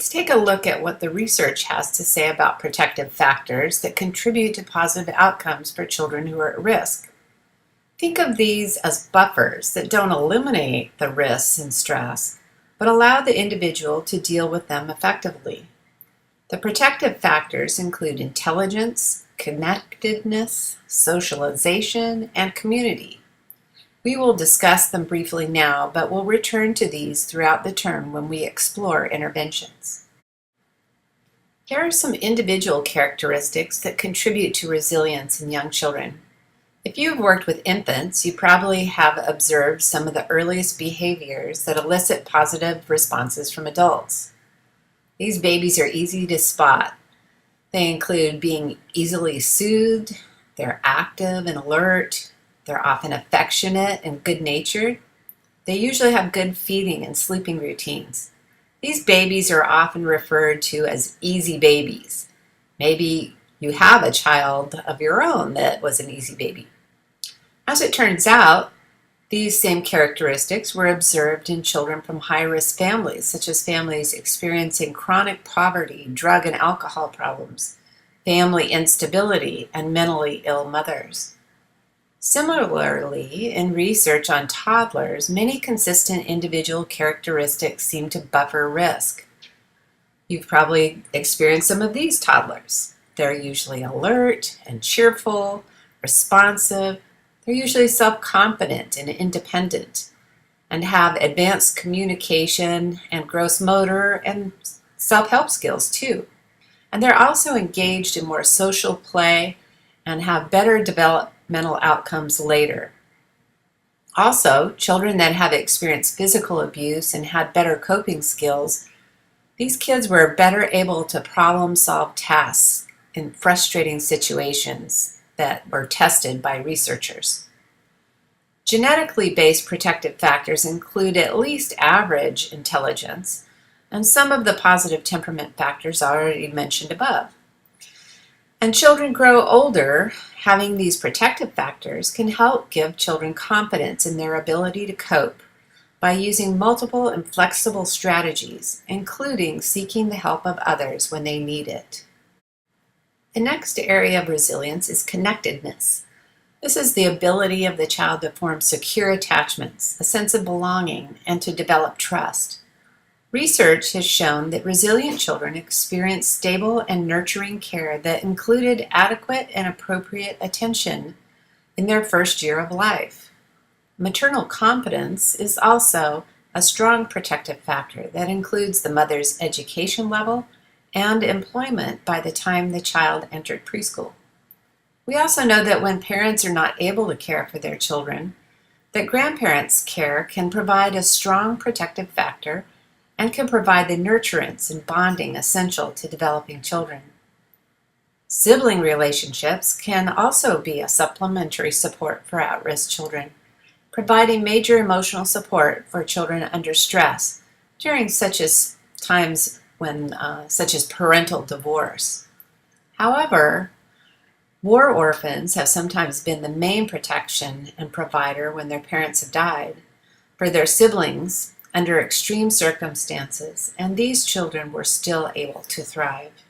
Let's take a look at what the research has to say about protective factors that contribute to positive outcomes for children who are at risk. Think of these as buffers that don't eliminate the risks and stress, but allow the individual to deal with them effectively. The protective factors include intelligence, connectedness, socialization, and community. We will discuss them briefly now, but we'll return to these throughout the term when we explore interventions. Here are some individual characteristics that contribute to resilience in young children. If you've worked with infants, you probably have observed some of the earliest behaviors that elicit positive responses from adults. These babies are easy to spot. They include being easily soothed, they're active and alert, they're often affectionate and good-natured. They usually have good feeding and sleeping routines. These babies are often referred to as easy babies. Maybe you have a child of your own that was an easy baby. As it turns out, these same characteristics were observed in children from high-risk families, such as families experiencing chronic poverty, drug and alcohol problems, family instability, and mentally ill mothers. Similarly, in research on toddlers, many consistent individual characteristics seem to buffer risk. You've probably experienced some of these toddlers. They're usually alert and cheerful, responsive. They're usually self-confident and independent, and have advanced communication and gross motor and self-help skills too. And they're also engaged in more social play and have better developmental outcomes later. Also, children that have experienced physical abuse and had better coping skills, these kids were better able to problem-solve tasks in frustrating situations that were tested by researchers. Genetically based protective factors include at least average intelligence and some of the positive temperament factors already mentioned above. And children grow older, having these protective factors can help give children confidence in their ability to cope by using multiple and flexible strategies, including seeking the help of others when they need it. The next area of resilience is connectedness. This is the ability of the child to form secure attachments, a sense of belonging, and to develop trust. Research has shown that resilient children experience stable and nurturing care that included adequate and appropriate attention in their first year of life. Maternal confidence is also a strong protective factor that includes the mother's education level and employment by the time the child entered preschool. We also know that when parents are not able to care for their children, that grandparents' care can provide a strong protective factor and can provide the nurturance and bonding essential to developing children. Sibling relationships can also be a supplementary support for at-risk children, providing major emotional support for children under stress during such as times when, such as parental divorce. However, war orphans have sometimes been the main protection and provider when their parents have died for their siblings under extreme circumstances, and these children were still able to thrive.